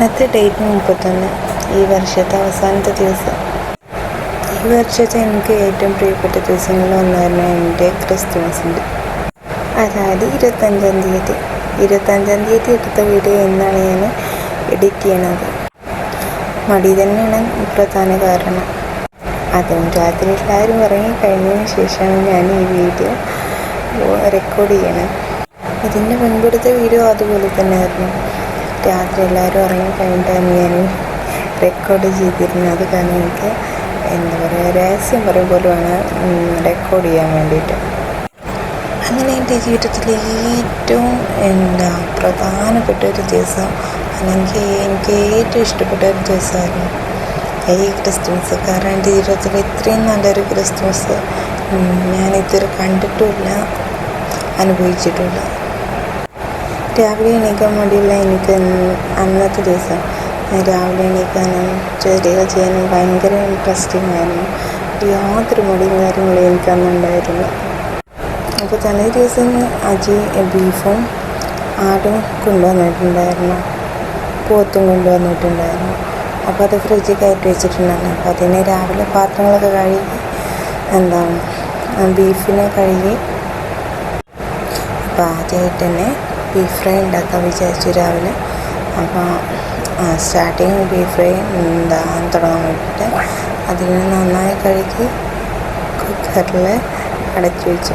ഇന്നത്തെ ഡേറ്റ് 31, ഈ വർഷത്തെ അവസാനത്തെ ദിവസം. ഈ വർഷത്തെ എനിക്ക് ഏറ്റവും പ്രിയപ്പെട്ട ദിവസങ്ങളിൽ ഒന്നായിരുന്നു എൻ്റെ ക്രിസ്തുമസിൻ്റെ, അതായത് 25-ാം തീയതി. 25-ാം തീയതി എടുത്ത വീഡിയോ എന്നാണ് ഞാൻ എഡിറ്റ് ചെയ്യണത്. മടി തന്നെയാണ് പ്രധാന കാരണം. അതും രാത്രി എല്ലാവരും ഉറങ്ങി കഴിഞ്ഞതിന് ശേഷമാണ് ഞാൻ ഈ വീഡിയോ റെക്കോർഡ് ചെയ്യണത്. ഇതിൻ്റെ മുൻപെടുത്ത വീഡിയോ അതുപോലെ തന്നെ ആയിരുന്നു. രാത്രി എല്ലാവരും ഉറങ്ങി കഴിഞ്ഞിട്ടാണ് ഞാൻ റെക്കോർഡ് ചെയ്തിരുന്നത്. കാരണം എനിക്ക് എന്താ പറയുക, രഹസ്യം പറയും പോലെ വേണം റെക്കോർഡ് ചെയ്യാൻ വേണ്ടിയിട്ട്. അങ്ങനെ എൻ്റെ ജീവിതത്തിലെ ഏറ്റവും പ്രധാനപ്പെട്ട ഒരു ദിവസം, അല്ലെങ്കിൽ എനിക്ക് ഏറ്റവും ഇഷ്ടപ്പെട്ട ഒരു ദിവസമായിരുന്നു ഈ ക്രിസ്തുമസ്. കാരണം എൻ്റെ ജീവിതത്തിൽ ഇത്രയും നല്ലൊരു ക്രിസ്തുമസ് ഞാൻ ഇതുവരെ കണ്ടിട്ടുമില്ല, അനുഭവിച്ചിട്ടുമില്ല. രാവിലെ എണീക്കാൻ മടിയുള്ള എനിക്ക് അന്നത്തെ ദിവസം രാവിലെ എണീക്കാനും ജോലികൾ ചെയ്യാനും ഭയങ്കര ഇൻട്രസ്റ്റിംഗ് ആയിരുന്നു. യാതൊരു മടിയും കാര്യങ്ങളും എനിക്കന്നുണ്ടായിരുന്നു. അപ്പോൾ തലേ ദിവസം അജി ബീഫും ആടും കൊണ്ടുവന്നിട്ടുണ്ടായിരുന്നു, പോത്തും കൊണ്ടുവന്നിട്ടുണ്ടായിരുന്നു. അപ്പോൾ അത് ഫ്രിഡ്ജിൽ കയറ്റി വെച്ചിട്ടുണ്ടായിരുന്നു. അപ്പോൾ അതിന് രാവിലെ പാത്രങ്ങളൊക്കെ കഴുകി ബീഫിനെ കഴുകി. അപ്പോൾ ആദ്യമായിട്ട് തന്നെ ബീഫ് ഫ്രൈ ഉണ്ടാക്കാൻ വിചാരിച്ചു രാവിലെ. അപ്പോൾ സ്റ്റാർട്ടിങ് ബീഫ് ഫ്രൈ തുടങ്ങാൻ വേണ്ടിയിട്ട് അതിന് നന്നായി കഴുകി കുക്കറിൽ അടച്ചു വെച്ചു.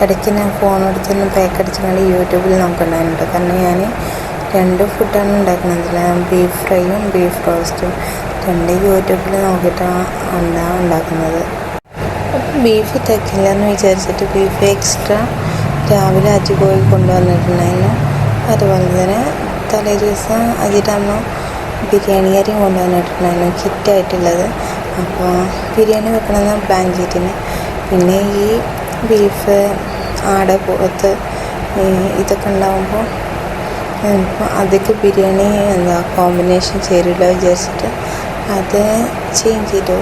ഇടയ്ക്ക് ഞാൻ ഫോണെടുത്തൊന്ന് പാക്കടിച്ചുകൊണ്ട് യൂട്യൂബിൽ നോക്കണ്ടായിരുന്നു. കാരണം ഞാൻ 2 ഫുഡാണ് ഉണ്ടാക്കുന്നത്, ബീഫ് ഫ്രൈയും ബീഫ് റോസ്റ്റും. 2 യൂട്യൂബിൽ നോക്കിയിട്ടാണ് ഉണ്ടാക്കുന്നത്. ബീഫ് തയ്ക്കില്ല എന്ന് വിചാരിച്ചിട്ട് ബീഫ് എക്സ്ട്രാ രാവിലെ അജി പോയി കൊണ്ടുവന്നിട്ടുണ്ടായിരുന്നു. അതുപോലെ തന്നെ തലേ ദിവസം അജിയുടെ അമ്മ ബിരിയാണി അരിയും കൊണ്ടുവന്നിട്ടുണ്ടായിരുന്നു, കിറ്റായിട്ടുള്ളത്. അപ്പോൾ ബിരിയാണി വെക്കണമെന്ന് പ്ലാൻ ചെയ്തിരുന്നു. പിന്നെ ഈ ബീഫ്, ആട്, പോത്ത് ഇതൊക്കെ ഉണ്ടാകുമ്പോൾ അതൊക്കെ ബിരിയാണി കോമ്പിനേഷൻ ചേരില്ല വിചാരിച്ചിട്ട് അത് ചേഞ്ച് ചെയ്തു,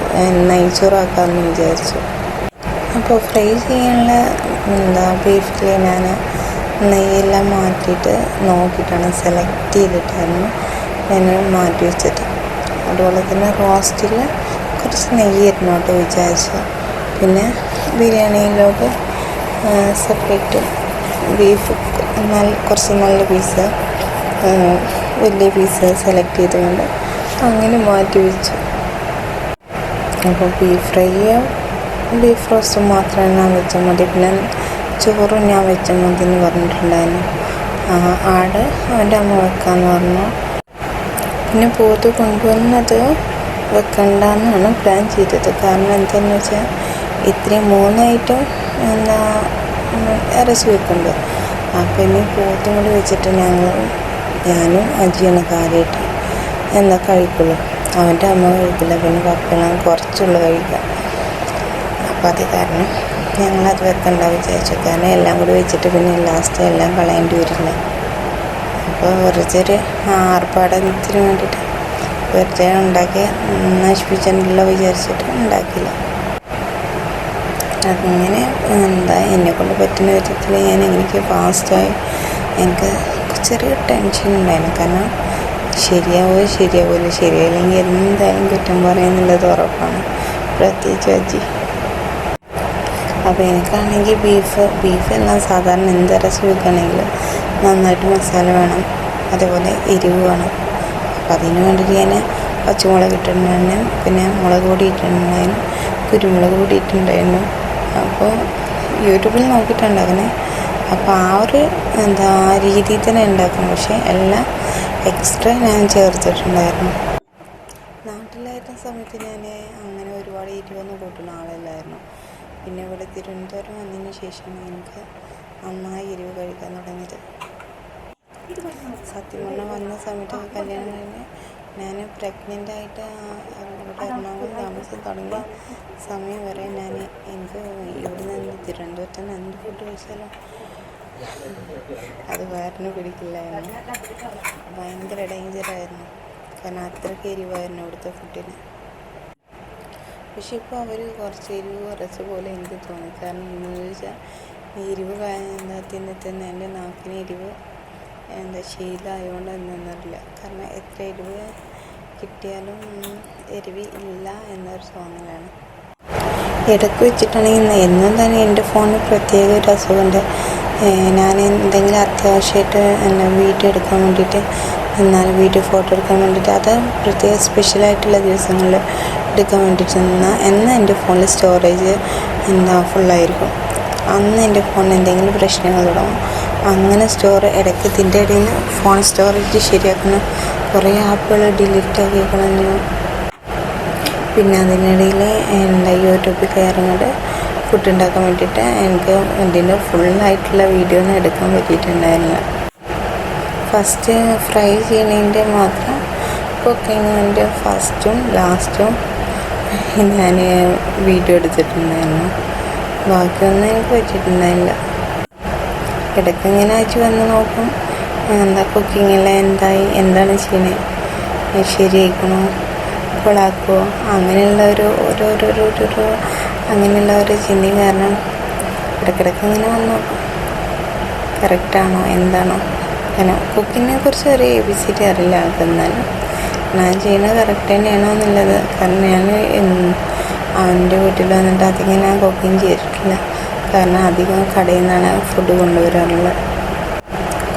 നെയ്ച്ചോറാക്കാമെന്ന് വിചാരിച്ചു. അപ്പോൾ ഫ്രൈ ചെയ്യാനുള്ള ബീഫിൽ ഞാൻ നെയ്യെല്ലാം മാറ്റിയിട്ട് നോക്കിയിട്ടാണ് സെലക്ട് ചെയ്തിട്ടായിരുന്നു ഞാൻ മാറ്റി വെച്ചത്. അതുപോലെ തന്നെ റോസ്റ്റിൽ കുറച്ച് നെയ്യായിരുന്നു കേട്ടോ വിചാരിച്ചത്. പിന്നെ ബിരിയാണിയിലോട്ട് സെപ്പറേറ്റ് ബീഫ് കുറച്ച് നല്ല പീസ്, വലിയ പീസ് സെലക്ട് ചെയ്തുകൊണ്ട് അങ്ങനെ മാറ്റി വെച്ചു. അപ്പോൾ ബീഫ് ഫ്രൈയോ ബീഫ് റോസ്റ്റും മാത്രമേ ഞാൻ വെച്ചാൽ മതി. പിന്നെ ചോറും ഞാൻ വെച്ചാൽ മതി എന്ന് പറഞ്ഞിട്ടുണ്ടായിരുന്നു. ആട് അവൻ്റെ അമ്മ വെക്കാമെന്ന് പറഞ്ഞു. പിന്നെ പോത്ത് കൊണ്ടുവന്നത് വെക്കണ്ടെന്നാണ് പ്ലാൻ ചെയ്തത്. കാരണം എന്താണെന്ന് വെച്ചാൽ ഇത്രയും 3 ഐറ്റം ഇറച്ചി വെക്കുന്നുണ്ട്. അപ്പോൾ ഇനി പോത്തും കൂടി വെച്ചിട്ട് ഞാനും അജിയാണ് കാര്യമായിട്ട് കഴിക്കുള്ളൂ. അവൻ്റെ അമ്മ കഴിക്കില്ല, പിന്നെ പപ്പയെല്ലാം കുറച്ചുള്ളൂ കഴിക്കാം. അപ്പോൾ അത് കാരണം ഞങ്ങളത് വെക്കണ്ട വിചാരിച്ചു. കാരണം എല്ലാം കൂടി വെച്ചിട്ട് പിന്നെ ലാസ്റ്റ് എല്ലാം കളയേണ്ടി വരില്ല. അപ്പോൾ വെറുതെ ഒരു ആർപ്പാടത്തിന് വേണ്ടിയിട്ട് വെറുതെ ഉണ്ടാക്കി നശിപ്പിച്ചിട്ടുണ്ടല്ലോ വിചാരിച്ചിട്ട് ഉണ്ടാക്കില്ല. അങ്ങനെ എന്നെക്കൊണ്ട് പറ്റുന്ന വിധത്തിൽ ഞാൻ എനിക്ക് ഫാസ്റ്റായി. എനിക്ക് ചെറിയ ടെൻഷൻ ഉണ്ടായിരുന്നു. കാരണം ശരിയാവില്ല, ശരിയായില്ലെങ്കിൽ എന്തായാലും കുറ്റം പറയുന്നുള്ളത് ഉറപ്പാണ്, പ്രത്യേകിച്ച് അജി. അപ്പോൾ എനിക്കാണെങ്കിൽ ബീഫ് എല്ലാം സാധാരണ ഇറച്ചി വെക്കുകയാണെങ്കിൽ നന്നായിട്ട് മസാല വേണം, അതേപോലെ എരിവ് വേണം. അപ്പോൾ അതിന് വേണ്ടിയിട്ട് ഞാൻ പച്ചമുളക് ഇട്ടിട്ടുണ്ടായിരുന്നു, പിന്നെ മുളക് പൊടി ഇട്ടിട്ടുണ്ടായിരുന്നു, കുരുമുളക് പൊടി ഇട്ടിട്ടുണ്ടായിരുന്നു. അപ്പോൾ യൂട്യൂബിൽ നോക്കിയിട്ടുണ്ടാക്കുന്നത്. അപ്പോൾ ആ ഒരു രീതിയിൽ തന്നെ ഉണ്ടാക്കണം. പക്ഷേ എല്ലാം എക്സ്ട്രാ ഞാൻ ചേർത്തിട്ടുണ്ടായിരുന്നു. നാട്ടിലായിരുന്ന സമയത്ത് ഞാൻ അങ്ങനെ ഒരുപാട് എരിവൊന്നും കൂട്ടുന്ന ആളല്ലായിരുന്നു. പിന്നെ ഇവിടെ തിരുവനന്തപുരം വന്നതിന് ശേഷമാണ് എനിക്ക് നന്നായി എരിവ് കഴിക്കാൻ തുടങ്ങിയത്. സത്യം പറഞ്ഞാൽ വന്ന സമയത്തൊക്കെ കല്യാണം കഴിഞ്ഞ് ഞാൻ പ്രഗ്നൻ്റായിട്ട് ഇവിടെ എറണാകുളം താമസം തുടങ്ങിയ സമയം വരെ എനിക്ക് ഇവിടെ നിന്ന് തിരുവനന്തപുരത്ത് നിന്ന് എന്ത് ഫുഡ് കഴിച്ചാലും അത് വയറിന് പിടിക്കില്ലായിരുന്നു. ഭയങ്കര ഡേഞ്ചറായിരുന്നു. കാരണം അത്രയ്ക്ക് എരിവായിരുന്നു ഇവിടുത്തെ ഫുഡിന്. പക്ഷെ ഇപ്പോൾ അവർ കുറച്ച് എരിവ് കുറച്ച പോലെ എനിക്ക് തോന്നി. കാരണം എന്ന് ചോദിച്ചാൽ എരിവ് തിന്ന് എൻ്റെ നാക്കിന് എരിവ് ശീലമായതുകൊണ്ട് എന്നൊന്നുമില്ല. കാരണം എത്ര എരിവ് കിട്ടിയാലും എരിവ് ഇല്ല എന്നൊരു തോന്നലാണ്. ഇടയ്ക്ക് വെച്ചിട്ടാണെങ്കിൽ എന്നും തന്നെ എൻ്റെ ഫോണിന് പ്രത്യേക ഒരു അസുഖമുണ്ട്. ഞാൻ എന്തെങ്കിലും അത്യാവശ്യമായിട്ട് വീഡിയോ എടുക്കാൻ വേണ്ടിയിട്ട് എന്നാലും വീഡിയോ ഫോട്ടോ എടുക്കാൻ വേണ്ടിയിട്ട് അത് പ്രത്യേക സ്പെഷ്യലായിട്ടുള്ള ദിവസങ്ങളിൽ എടുക്കാൻ വേണ്ടിയിട്ട് എന്നാൽ എൻ്റെ ഫോണിൽ സ്റ്റോറേജ് ഫുള്ളായിരിക്കും. അന്ന് എൻ്റെ ഫോണിന് എന്തെങ്കിലും പ്രശ്നങ്ങൾ തുടങ്ങും. അങ്ങനെ ഇടയ്ക്ക് ഇതിൻ്റെ ഇടയിൽ ഫോൺ സ്റ്റോറേജ് ശരിയാക്കണം, കുറേ ആപ്പുകൾ ഡിലീറ്റ് ആക്കി കളഞ്ഞു. പിന്നെ അതിനിടയിൽ യൂട്യൂബിൽ കയറുന്നത് ഫുഡ് ഉണ്ടാക്കാൻ വേണ്ടിയിട്ട് എനിക്ക് ഇതിൻ്റെ ഫുള്ളായിട്ടുള്ള വീഡിയോ ഒന്നും എടുക്കാൻ പറ്റിയിട്ടുണ്ടായിരുന്നില്ല. ഫസ്റ്റ് ഫ്രൈ ചെയ്യുന്നതിൻ്റെ മാത്രം കുക്കിങ്ങിൻ്റെ ഫസ്റ്റും ലാസ്റ്റും ഞാൻ വീഡിയോ എടുത്തിട്ടുണ്ടായിരുന്നു. ബാക്കിയൊന്നും എനിക്ക് പറ്റിയിട്ടുണ്ടായില്ല. ഇടയ്ക്ക് ഇങ്ങനെ അയച്ചു വന്ന് നോക്കും, കുക്കിങ്ങിൽ എന്താണ് ചെയ്യണേ, ശരിയായിക്കണോ, കൊളാക്കുമോ, അങ്ങനെയുള്ള അങ്ങനെയുള്ള ഒരു ചിന്തയും കാരണം ഇടയ്ക്കിടയ്ക്ക് ഇങ്ങനെ വന്ന് നോക്കും കറക്റ്റാണോ എന്താണോ. അങ്ങനെ കുക്കിങ്ങിനെ കുറിച്ച് ഒരു ABCD അറിയില്ല ആൾക്കെന്നാലും ഞാൻ ചെയ്യുന്നത് കറക്റ്റ് തന്നെയാണോ എന്നുള്ളത്. കാരണം ഞാൻ അവൻ്റെ വീട്ടിൽ വന്നിട്ട് അധികം ഞാൻ കുക്കിങ് ചെയ്തിട്ടില്ല. കാരണം അധികം കടയിൽ നിന്നാണ് ഫുഡ് കൊണ്ടുവരാറുള്ളത്.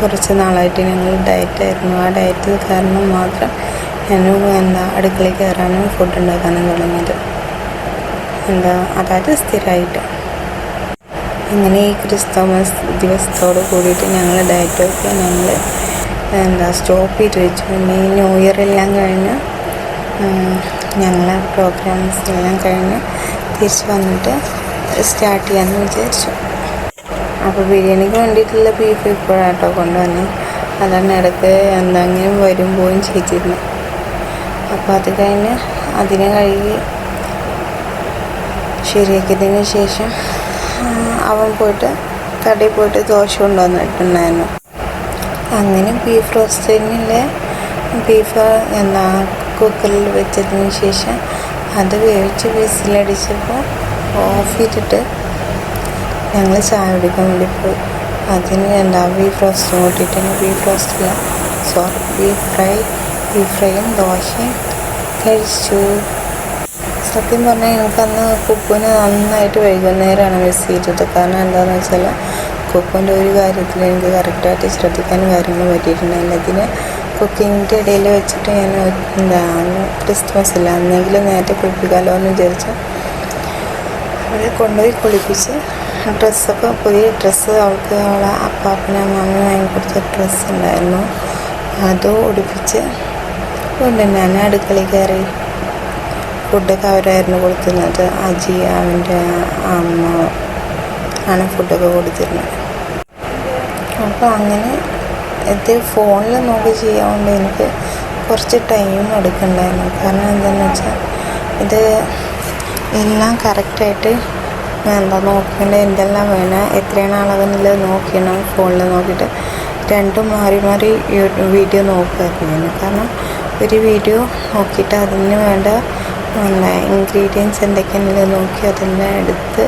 കുറച്ച് നാളായിട്ട് ഞങ്ങൾ ഡയറ്റായിരുന്നു. ആ ഡയറ്റ് കാരണം മാത്രം ഞാൻ അടുക്കളയിൽ കയറാനും ഫുഡ് ഉണ്ടാക്കാനും തുടങ്ങിയത്. അതായത് സ്ഥിരമായിട്ട്. ഇങ്ങനെ ഈ ക്രിസ്തുമസ് ദിവസത്തോട് കൂടിയിട്ട് ഞങ്ങൾ ഡയറ്റൊക്കെ സ്റ്റോപ്പ് ചെയ്ത് വെച്ചു. പിന്നെ ഈ ന്യൂ ഇയർ എല്ലാം കഴിഞ്ഞ് ഞങ്ങളെ പ്രോഗ്രാംസ് എല്ലാം കഴിഞ്ഞ് തിരിച്ച് വന്നിട്ട് സ്റ്റാർട്ട് ചെയ്യാമെന്ന് വിചാരിച്ചു. അപ്പോൾ ബിരിയാണിക്ക് വേണ്ടിയിട്ടുള്ള ബീഫ് ഇപ്പോഴാട്ടോ കൊണ്ടുവന്ന്. അതാണ് ഇടയ്ക്ക് എന്തെങ്കിലും വരും പോയും ചെയ്തിരുന്നു. അപ്പോൾ അത് കഴിഞ്ഞ് അതിനെ കഴുകി ശരിയാക്കിയതിന് ശേഷം അവൻ പോയിട്ട് കടയിൽ പോയിട്ട് ദോശ കൊണ്ടുവന്നിട്ടുണ്ടായിരുന്നു. അങ്ങനെ ബീഫ് റോസ്റ്റിനുള്ള ബീഫ് കുക്കറിൽ വെച്ചതിന് ശേഷം അത് വേവിച്ച് വിസിലടിച്ചപ്പോൾ ഓഫ് ചെയ്തിട്ട് ഞങ്ങൾ ചായ കുടിക്കാൻ വേണ്ടി പോയി. അതിന് ബീഫ് റോസ്റ്റും കൂട്ടിയിട്ട് ബീഫ് ഫ്രൈയും ദോശയും കഴിച്ചു. സത്യം പറഞ്ഞാൽ എനിക്കന്ന് കുക്കുവിന് നന്നായിട്ട് വൈകുന്നേരമാണ് മിസ് ചെയ്തത്. കാരണം എന്താണെന്ന് വെച്ചാൽ കുക്കിൻ്റെ ഒരു കാര്യത്തിൽ എനിക്ക് കറക്റ്റായിട്ട് ശ്രദ്ധിക്കാനും കാര്യങ്ങളും പറ്റിയിട്ടുണ്ടായില്ല. ഇതിന് കുക്കിങ്ങിൻ്റെ ഇടയിൽ വെച്ചിട്ട് ഞാൻ ക്രിസ്മസ് ഇല്ല അന്നെങ്കിലും നേരത്തെ കുളിപ്പിക്കാമല്ലോ എന്ന് വിചാരിച്ചു അവരെ കൊണ്ടുപോയി കുളിപ്പിച്ച് ഡ്രസ്സൊക്കെ പുതിയ ഡ്രസ്സ് അവൾക്ക് അവളെ അപ്പാപ്പനും അമ്മാമ്മയും വാങ്ങിക്കൊടുത്ത ഡ്രസ്സ് ഉണ്ടായിരുന്നു. അതും ഉടുപ്പിച്ച് കൊണ്ട് ഞാൻ അടുക്കളയിൽ കയറി. ഫുഡൊക്കെ അവരായിരുന്നു കൊടുത്തിരുന്നത്. അജി അവൻ്റെ അമ്മ ആണ് ഫുഡൊക്കെ കൊടുത്തിരുന്നത്. അപ്പോൾ അങ്ങനെ ഇത് ഫോണിൽ നോക്കി ചെയ്യാവുകൊണ്ട് എനിക്ക് കുറച്ച് ടൈം എടുക്കണ്ടായിരുന്നു. കാരണം എന്താണെന്ന് വെച്ചാൽ ഇത് എല്ലാം കറക്റ്റായിട്ട് നോക്കേണ്ടത് എന്തെല്ലാം വേണം, എത്രയാണ് അളവെന്നുള്ളത് നോക്കണം. ഫോണിൽ നോക്കിയിട്ട് രണ്ടും മാറി മാറി വീഡിയോ നോക്കുമായിരുന്നു. കാരണം ഒരു വീഡിയോ നോക്കിയിട്ട് അതിന് വേണ്ട ഇൻഗ്രീഡിയൻസ് എന്തൊക്കെയാണെന്നുള്ളത് നോക്കി അതെല്ലാം എടുത്ത്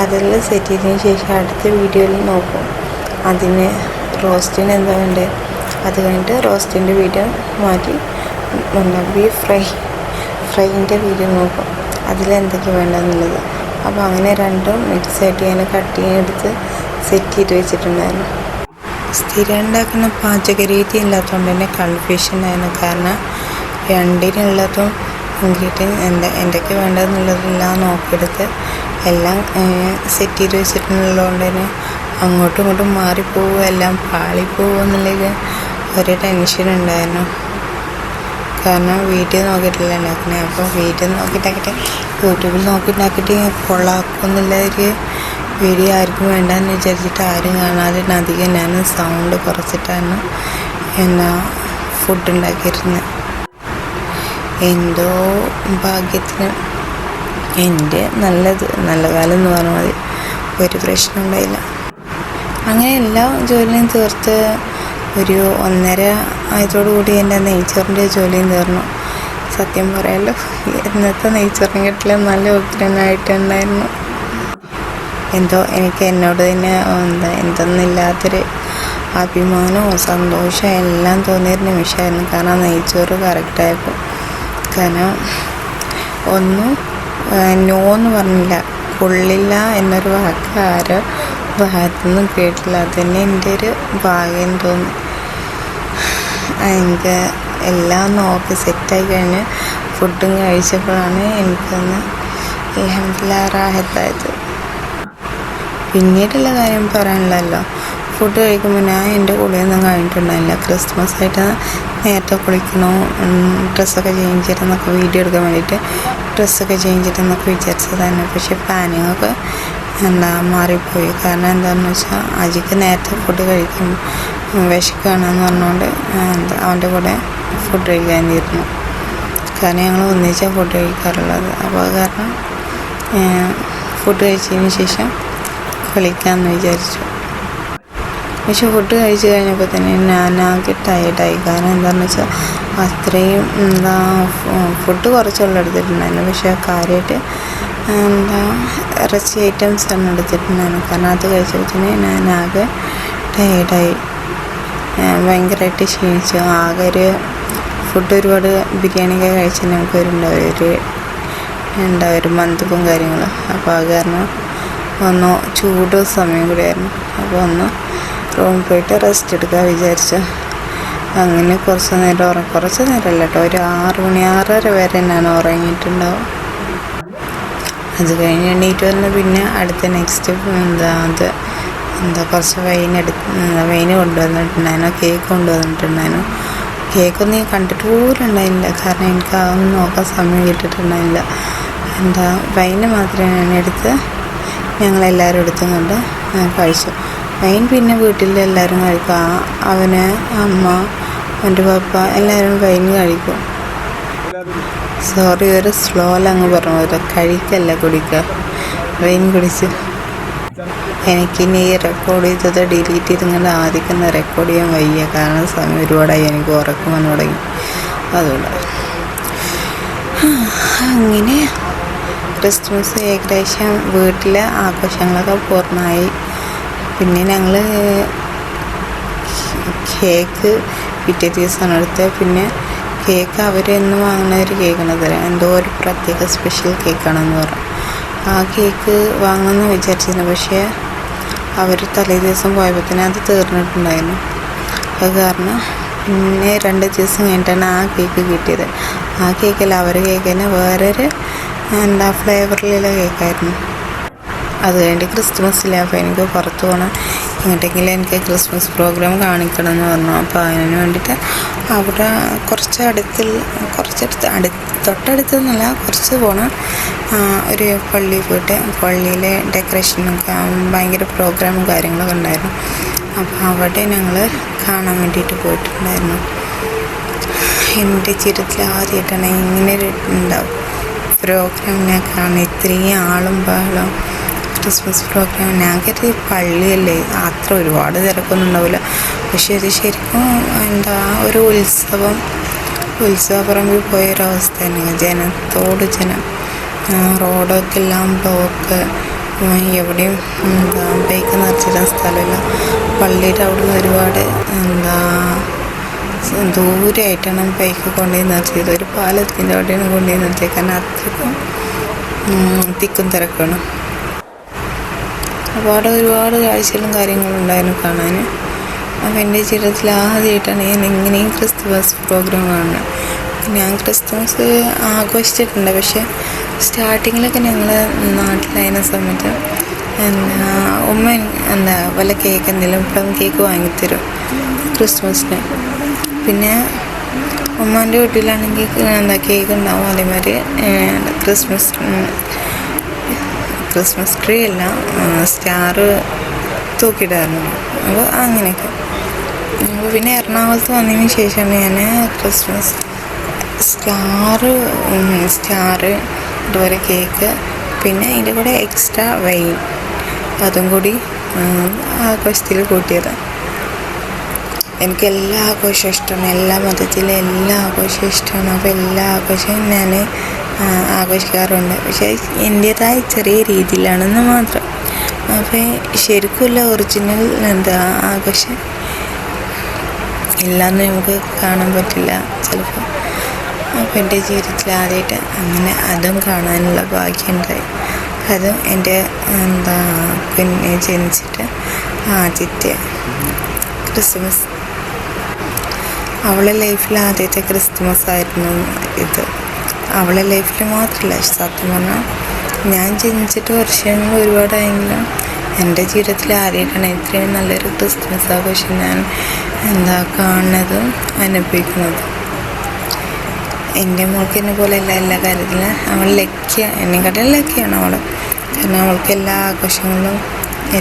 അതെല്ലാം സെറ്റ് ചെയ്തതിന് ശേഷം അടുത്ത വീഡിയോയിൽ നോക്കും അതിന് റോസ്റ്റിന് എന്താ വേണ്ടത്. അത് കഴിഞ്ഞിട്ട് റോസ്റ്റിൻ്റെ വീഡിയോ മാറ്റി ബീഫ് ഫ്രൈൻ്റെ വീഡിയോ നോക്കും അതിലെന്തൊക്കെ വേണ്ടതെന്നുള്ളത്. അപ്പോൾ അങ്ങനെ രണ്ടും മിക്സായിട്ട് ഞാൻ കട്ട് എടുത്ത് സെറ്റ് ചെയ്ത് വെച്ചിട്ടുണ്ടായിരുന്നു. സ്ഥിരം ഉണ്ടാക്കുന്ന പാചകരീതി ഇല്ലാത്തതുകൊണ്ട് തന്നെ കൺഫ്യൂഷൻ ആയിരുന്നു. കാരണം രണ്ടിനുള്ളതും ഇൻഗ്രീഡിയൻസ് എന്തൊക്കെ വേണ്ടതെന്നുള്ളതെല്ലാം നോക്കിയെടുത്ത് എല്ലാം സെറ്റ് ചെയ്ത് വെച്ചിട്ടുള്ളതുകൊണ്ട് തന്നെ അങ്ങോട്ടും ഇങ്ങോട്ടും മാറിപ്പോവുക എല്ലാം പാളിപ്പോവുക എന്നുള്ളത് ഒരു ടെൻഷൻ ഉണ്ടായിരുന്നു. കാരണം വീഡിയോ നോക്കിയിട്ടില്ല ഉണ്ടാക്കുന്നത്. അപ്പോൾ വീഡിയോ നോക്കിയിട്ടാക്കിയിട്ട് യൂട്യൂബിൽ നോക്കിയിട്ടാക്കിയിട്ട് കൊള്ളാക്കും എന്നുള്ളൊരു വീഡിയോ ആർക്കും വേണ്ടെന്ന് വിചാരിച്ചിട്ട് ആരും കാണാതെ അധികം ഞാൻ സൗണ്ട് കുറച്ചിട്ടാണ് ഫുഡ് ഉണ്ടാക്കിയിരുന്നത്. എന്തോ ഭാഗ്യത്തിന് എൻ്റെ നല്ല കാലം എന്ന് പറഞ്ഞാൽ മതി, ഒരു പ്രശ്നം ഉണ്ടായില്ല. അങ്ങനെ എല്ലാ ജോലിയും തീർത്ത് ഒരു 1:30 ആയതോടുകൂടി എൻ്റെ നെയ്ച്ചോറിൻ്റെ ജോലിയും തീർന്നു. സത്യം പറയാമല്ലോ, ഇന്നത്തെ നെയ്ച്ചോറിനെക്കാട്ടിലും നല്ല ഉഗ്രനായിട്ടുണ്ടായിരുന്നു. എന്തോ എനിക്ക് എന്നോട് തന്നെ എന്തൊന്നില്ലാത്തൊരു അഭിമാനവും സന്തോഷവും എല്ലാം തോന്നിയൊരു നിമിഷമായിരുന്നു. കാരണം നെയ്ച്ചോറ് കറക്റ്റായപ്പോൾ. കാരണം ഒന്നും നോ എന്ന് പറഞ്ഞില്ല, കൊള്ളില്ല എന്നൊരു വാക്ക് ആരോ ഭാഗത്തുനിന്നും കേട്ടില്ല. അതുതന്നെ എൻ്റെ ഒരു ഭാഗ്യം തോന്നി. എനിക്ക് എല്ലാം നോക്കി സെറ്റായി കഴിഞ്ഞ് ഫുഡും കഴിച്ചപ്പോഴാണ് എനിക്കൊന്ന് അൽഹംദുലില്ലാഹ് റാഹത്തായത്. പിന്നീടുള്ള കാര്യം പറയാനുള്ളല്ലോ. ഫുഡ് കഴിക്കുമ്പോൾ ഞാൻ എൻ്റെ കുളിയൊന്നും കഴിഞ്ഞിട്ടുണ്ടായില്ല. ക്രിസ്മസ് ആയിട്ട് നേരത്തെ കുളിക്കണോ, ഡ്രസ്സൊക്കെ ചേഞ്ച് ചെയ്തെന്നൊക്കെ വീഡിയോ എടുക്കാൻ വേണ്ടിയിട്ട് ഡ്രസ്സൊക്കെ ചേഞ്ച് ചെയ്തെന്നൊക്കെ വിചാരിച്ചതാണ്. പക്ഷേ പ്ലാനിങ്ങൊക്കെ മാറിപ്പോയി. കാരണം എന്താണെന്ന് വെച്ചാൽ അജിക്ക് നേരത്തെ ഫുഡ് കഴിക്കും വിശക്കുകയാണെന്ന് പറഞ്ഞുകൊണ്ട് അവൻ്റെ കൂടെ ഫുഡ് കഴിക്കാനിരുന്നു. കാരണം ഞങ്ങൾ ഒന്നിച്ചാണ് ഫുഡ് കഴിക്കാറുള്ളത്. അപ്പോൾ അത് കാരണം ഫുഡ് കഴിച്ചതിന് ശേഷം കളിക്കാമെന്ന് വിചാരിച്ചു. പക്ഷെ ഫുഡ് കഴിച്ച് കഴിഞ്ഞപ്പോൾ തന്നെ ഞാനാകെ ടയർഡായി. കാരണം എന്താണെന്ന് വെച്ചാൽ അത്രയും ഫുഡ് കുറച്ചുള്ള എടുത്തിട്ടുണ്ടായിരുന്നു. പക്ഷേ കാര്യമായിട്ട് ഇറച്ചി ഐറ്റംസാണ് എടുത്തിട്ടുണ്ടായിരുന്നു. കാരണം അത് കഴിച്ചപ്പോൾ തന്നെ ഞാനാകെ ടയർഡായി, ഭയങ്കരമായിട്ട് ക്ഷീണിച്ചു. ആകെ ഒരു ഫുഡ് ഒരുപാട് ബിരിയാണിയൊക്കെ കഴിച്ചാൽ നമുക്ക് ഒരു മന്ദപ്പും കാര്യങ്ങളും. അപ്പോൾ അത് കാരണം ഒന്ന് ചൂട് സമയം കൂടിയായിരുന്നു. അപ്പോൾ ഒന്ന് റൂമിൽ പോയിട്ട് റെസ്റ്റ് എടുക്കാൻ വിചാരിച്ചു. അങ്ങനെ കുറച്ച് നേരമല്ല കേട്ടോ, ഒരു 6 മണി 6:30 വരെ ഞാൻ ഉറങ്ങിയിട്ടുണ്ടാവും. അത് കഴിഞ്ഞ് എണീറ്റ് വന്ന് പിന്നെ അടുത്ത നെക്സ്റ്റ് കുറച്ച് വൈന് കൊണ്ടുവന്നിട്ടുണ്ടായിരുന്നു, കേക്ക് കൊണ്ടുവന്നിട്ടുണ്ടായിരുന്നു. കേക്കൊന്നും കണ്ടിട്ട് പോലും ഉണ്ടായില്ല. കാരണം എനിക്ക് അതൊന്നും നോക്കാൻ സമയം കിട്ടിയിട്ടുണ്ടായില്ല. വൈന് മാത്രമേ ഞാനെടുത്ത് ഞങ്ങളെല്ലാവരും എടുത്തും കൊണ്ട് കഴിച്ചു. വൈൻ പിന്നെ വീട്ടിലെല്ലാവരും കഴിക്കും. അവന്, അമ്മ, എൻ്റെ പപ്പ എല്ലാവരും വൈൻ കഴിക്കും. സോറി, ഒരു സ്ലോലങ്ങ് പറഞ്ഞു, കഴിക്കല്ല കുടിക്കുക, വൈൻ കുടിച്ച്. എനിക്കിനി ഈ റെക്കോർഡ് ചെയ്തത് ഡിലീറ്റ് ചെയ്തിങ്ങനെ ആദ്യം റെക്കോർഡ് ചെയ്യാൻ വയ്യ. കാരണം സമയം ഒരുപാടായി, എനിക്ക് ഉറക്കം വന്നു തുടങ്ങി. അതുകൊണ്ട് അങ്ങനെ ക്രിസ്മസ് ഏകദേശം വീട്ടിലെ ആഘോഷങ്ങളൊക്കെ പൂർണ്ണമായി. പിന്നെ ഞങ്ങൾ കേക്ക് പിറ്റേ ദിവസമാണ് എടുത്തത്. പിന്നെ കേക്ക് അവരെന്ന് വാങ്ങുന്ന ഒരു കേക്കാണ് തരാം, എന്തോ ഒരു പ്രത്യേക സ്പെഷ്യൽ കേക്കാണെന്ന് പറഞ്ഞു. ആ കേക്ക് വാങ്ങണമെന്ന് വിചാരിച്ചിരുന്നു. പക്ഷേ അവർ തലേ ദിവസം പോയപ്പോൾ തന്നെ അത് തീർന്നിട്ടുണ്ടായിരുന്നു. അത് കാരണം പിന്നെ 2 ദിവസം കഴിഞ്ഞിട്ടാണ് ആ കേക്ക് കിട്ടിയത്. ആ കേക്കല്ല, അവരുടെ കേക്ക് തന്നെ വേറൊരു ഫ്ലേവറിലുള്ള കേക്കായിരുന്നു. അത് കഴിഞ്ഞിട്ട് ക്രിസ്മസിലെ. അപ്പോൾ എനിക്ക് പുറത്ത് പോകണം, എങ്ങോട്ടെങ്കിലും എനിക്ക് ക്രിസ്മസ് പ്രോഗ്രാം കാണിക്കണം എന്ന് പറഞ്ഞു. അപ്പോൾ അതിന് വേണ്ടിയിട്ട് അവിടെ തൊട്ടടുത്തൊന്നുമല്ല, കുറച്ച് പോകണം. ഒരു പള്ളിയിൽ പോയിട്ട് പള്ളിയിലെ ഡെക്കറേഷനൊക്കെ ഭയങ്കര പ്രോഗ്രാമും കാര്യങ്ങളൊക്കെ ഉണ്ടായിരുന്നു. അപ്പോൾ അവിടെ ഞങ്ങൾ കാണാൻ വേണ്ടിയിട്ട് പോയിട്ടുണ്ടായിരുന്നു. എൻ്റെ ജീവിതത്തിൽ ആദ്യമായിട്ടാണ് ഇങ്ങനൊരു പ്രോഗ്രാം ഞാൻ കാണുന്നത്. ഇത്രയും ആളും ബഹളം ക്രിസ്മസ് പ്രോഗ്രാം. ഞാൻ കരുതി പള്ളിയല്ലേ, അത്ര ഒരുപാട് തിരക്കൊന്നും ഉണ്ടാവില്ല. പക്ഷെ ഇത് ശരിക്കും ഒരു ഉത്സവപ്പറമ്പിൽ പോയൊരവസ്ഥ തന്നെ. ജനത്തോട് ജനം, റോഡൊക്കെ എല്ലാം ബ്ലോക്ക്, എവിടെയും ബൈക്ക് നിറച്ചിടാൻ സ്ഥലമില്ല. പള്ളിയുടെ അവിടെ നിന്ന് ഒരുപാട് ദൂരമായിട്ടാണ് ബൈക്ക് കൊണ്ടുപോയി നിർത്തിയത്. ഒരു പാലത്തിൻ്റെ അവിടെയാണ് കൊണ്ടുപോയി നിർത്തിയത്. കാരണം അത്രയ്ക്കും തിക്കും തിരക്കാണ്. അപ്പോൾ അവിടെ ഒരുപാട് കാഴ്ചകളും കാര്യങ്ങളും ഉണ്ടായിരുന്നു കാണാൻ. അപ്പോൾ എൻ്റെ ജീവിതത്തിൽ ആദ്യമായിട്ടാണ് ഞാൻ ഇങ്ങനെയും ക്രിസ്തുമസ് പ്രോഗ്രാം കാണുന്നത്. ഞാൻ ക്രിസ്തുമസ് ആഘോഷിച്ചിട്ടുണ്ട്. പക്ഷേ സ്റ്റാർട്ടിങ്ങിലൊക്കെ ഞങ്ങൾ നാട്ടിലായിരുന്ന സമയത്ത് ഉമ്മ വല്ല കേക്ക് എന്തെങ്കിലും പ്ലം കേക്ക് വാങ്ങിത്തരും ക്രിസ്മസിന്. പിന്നെ ഉമ്മാൻ്റെ വീട്ടിലാണെങ്കിൽ കേക്ക് ഉണ്ടാവും. അതേമാതിരി ക്രിസ്മസ് ട്രീ അല്ല, സ്റ്റാർ തൂക്കിയിടാറുണ്ട്. അപ്പോൾ അങ്ങനെയൊക്കെ. അപ്പോൾ പിന്നെ എറണാകുളത്ത് വന്നതിന് ശേഷമാണ് ഞാൻ ക്രിസ്മസ് സ്റ്റാർ അതുപോലെ കേക്ക്, പിന്നെ അതിൻ്റെ കൂടെ എക്സ്ട്രാ വൈൻ അതും കൂടി ആഘോഷത്തിൽ കൂട്ടിയത്. എനിക്ക് എല്ലാ ആഘോഷവും ഇഷ്ടമാണ്, എല്ലാ മതത്തിലെ എല്ലാ ആഘോഷവും ഇഷ്ടമാണ്. അപ്പോൾ എല്ലാ ആഘോഷവും ഞാൻ ആഘോഷിക്കാറുണ്ട്. പക്ഷേ എൻ്റേതായ ചെറിയ രീതിയിലാണെന്ന് മാത്രം. അപ്പോൾ ശരിക്കുമുള്ള ഒറിജിനൽ ആഘോഷം എല്ലാമൊന്നും നമുക്ക് കാണാൻ പറ്റില്ല ചിലപ്പോൾ. അപ്പോൾ എൻ്റെ ജീവിതത്തിൽ ആദ്യമായിട്ട് അങ്ങനെ അതും കാണാനുള്ള ഭാഗ്യമുണ്ടായി. അതും എൻ്റെ കുഞ്ഞ് ജനിച്ചിട്ട് ആദ്യത്തെ ക്രിസ്മസ്. അവളുടെ ലൈഫിൽ ആദ്യത്തെ ക്രിസ്മസ് ആയിരുന്നു ഇത്. അവളുടെ ലൈഫിൽ മാത്രമല്ല, സത്യം പറഞ്ഞാൽ ഞാൻ ജനിച്ചിട്ട് വർഷങ്ങൾ ഒരുപാടായെങ്കിലും എൻ്റെ ജീവിതത്തിൽ ആദ്യമായിട്ടാണ് ഇത്രയും നല്ലൊരു ക്രിസ്മസ് ആഘോഷം ഞാൻ കാണുന്നതും അനുഭവിക്കുന്നത്. എൻ്റെ മോൾക്ക് എന്നെ പോലെയല്ല എല്ലാ കാര്യത്തിലും. അവൾ ലക്കിയാണ്, എന്നെക്കാട്ടും ലക്കിയാണ് അവൾ. കാരണം അവൾക്ക് എല്ലാ ആഘോഷങ്ങളും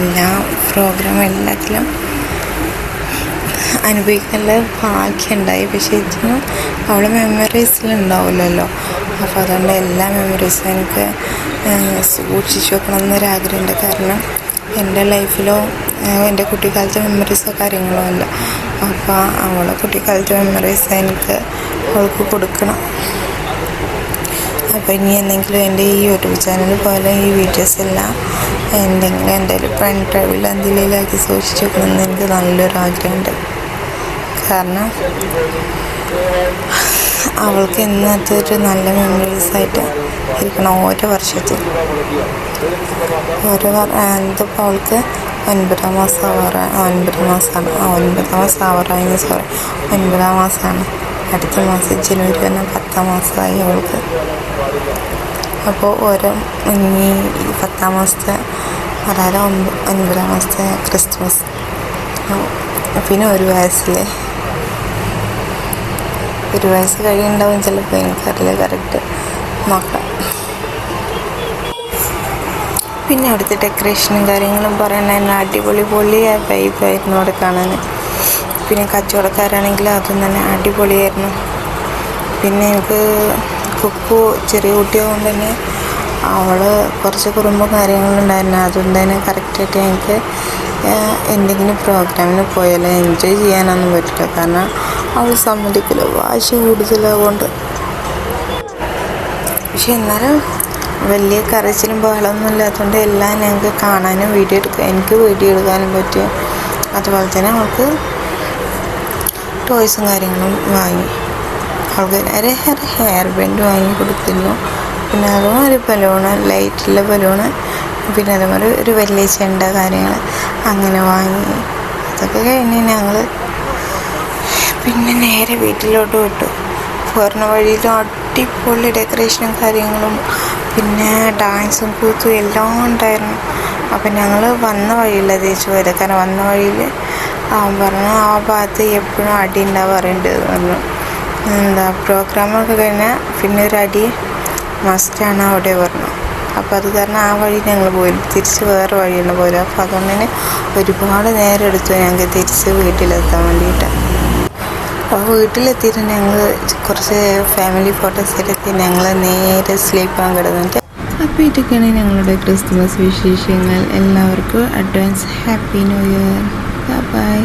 എല്ലാ പ്രോഗ്രാമും എല്ലാത്തിലും അനുഭവിക്കാനുള്ള ഭാഗ്യമുണ്ടായി. പക്ഷേ ഇതിനും അവളെ മെമ്മറീസിലുണ്ടാവില്ലല്ലോ. അപ്പോൾ അതുകൊണ്ട് എല്ലാ മെമ്മറീസും എനിക്ക് സൂക്ഷിച്ചു വെക്കണം എന്നൊരാഗ്രഹമുണ്ട്. കാരണം എൻ്റെ ലൈഫിലോ എൻ്റെ കുട്ടിക്കാലത്തെ മെമ്മറീസോ കാര്യങ്ങളോ അല്ല. അപ്പോൾ അവളെ കുട്ടിക്കാലത്തെ മെമ്മറീസ് എനിക്ക് അവൾക്ക് കൊടുക്കണം. അപ്പോൾ ഇനി എന്തെങ്കിലും എൻ്റെ ഈ യൂട്യൂബ് ചാനൽ പോലെ ഈ വീഡിയോസ് എല്ലാം എന്തെങ്കിലും എൻ്റെ ഒരു പെൻ ഡ്രൈവിൽ എന്തെങ്കിലുമാക്കി സൂക്ഷിച്ചു വെക്കണമെന്ന് എനിക്ക് നല്ലൊരു ആഗ്രഹമുണ്ട്. കാരണം അവൾക്ക് ഇന്നത്തെ ഒരു നല്ല മെമ്മറീസായിട്ട് ഇരിക്കണം ഓരോ വർഷത്തിൽ. ഇതിപ്പോൾ അവൾക്ക് 9 മാസമാണ്. അടുത്ത മാസം ജനുവരി തന്നെ 10 മാസമായി അവൾക്ക്. അപ്പോൾ ഇനി 10 മാസത്തെ അതായത് 9 മാസത്തെ ക്രിസ്മസ്, പിന്നെ 1 വയസ്സ് കഴിയുണ്ടാവും ചിലപ്പോൾ, എനിക്കറിയില്ല കറക്റ്റ്, നോക്കാം. പിന്നെ അവിടുത്തെ ഡെക്കറേഷനും കാര്യങ്ങളും പറയണ അടിപൊളി വൈബായിരുന്നു അവിടെ കാണാൻ. പിന്നെ കച്ചവടക്കാരാണെങ്കിൽ അതും തന്നെ അടിപൊളിയായിരുന്നു. പിന്നെ എനിക്ക് കുക്കു ചെറിയ കുട്ടിയായതുകൊണ്ട് തന്നെ അവൾ കുറച്ച് കുറുമ്പും കാര്യങ്ങളുണ്ടായിരുന്നു. അതുകൊണ്ട് തന്നെ കറക്റ്റായിട്ട് എനിക്ക് എന്തെങ്കിലും പ്രോഗ്രാമിന് പോയാലും എൻജോയ് ചെയ്യാനൊന്നും പറ്റില്ല. കാരണം അവൾ സമ്മതിക്കില്ല, വാശി കൂടുതലാകൊണ്ട്. പക്ഷെ എന്നാലും വലിയ കരച്ചിലും ബഹളമൊന്നും ഇല്ലാത്തതുകൊണ്ട് എല്ലാം ഞങ്ങൾക്ക് കാണാനും എനിക്ക് വീഡിയോ എടുക്കാനും പറ്റും. അതുപോലെ തന്നെ അവൾക്ക് ടോയ്സും കാര്യങ്ങളും വാങ്ങി. അവൾക്ക് ഒരു ഹെയർ ബാൻഡ് വാങ്ങി കൊടുത്തിരുന്നു. പിന്നെ അതും ഒരു ബലൂണ്, ലൈറ്റുള്ള ബലൂണ്, പിന്നെ അതുപോലെ ഒരു വലിയ ചെണ്ട കാര്യങ്ങൾ അങ്ങനെ വാങ്ങി. അതൊക്കെ കഴിഞ്ഞ് ഞങ്ങൾ പിന്നെ നേരെ വീട്ടിലോട്ട് വിട്ടു. പോരുന്ന വഴിയിലും അടിപൊളി ഡെക്കറേഷനും കാര്യങ്ങളും പിന്നെ ഡാൻസും കൂത്തും എല്ലാം ഉണ്ടായിരുന്നു. അപ്പം ഞങ്ങൾ വന്ന വഴിയില്ല തിരിച്ചു പോയത്. കാരണം വന്ന വഴിയിൽ അവൻ പറഞ്ഞു ആ ഭാഗത്ത് എപ്പോഴും അടി ഉണ്ടാവാറുണ്ട് പറഞ്ഞു. പ്രോഗ്രാമൊക്കെ കഴിഞ്ഞാൽ പിന്നെ ഒരു അടി മസ്റ്റാണ് അവിടെ പറഞ്ഞു. അപ്പോൾ അത് കാരണം ആ വഴി ഞങ്ങൾ പോയില്ല, തിരിച്ച് വേറെ വഴിയാണ് പോയത്. അപ്പോൾ അതുകൊണ്ട് തന്നെ ഒരുപാട് നേരം എടുത്തു ഞങ്ങൾക്ക് തിരിച്ച് വീട്ടിലെത്താൻ വേണ്ടിയിട്ട്. അപ്പോൾ വീട്ടിലെത്തിയിട്ട് ഞങ്ങൾ കുറച്ച് ഫാമിലി ഫോട്ടോസ് എടുത്ത് ഞങ്ങൾ നേരെ സ്ലീപ്പാൻ കിടന്നിട്ട്. അപ്പോൾ ഇതൊക്കെയാണ് ഞങ്ങളുടെ ക്രിസ്മസ് വിശേഷങ്ങൾ. എല്ലാവർക്കും advance happy new year. By.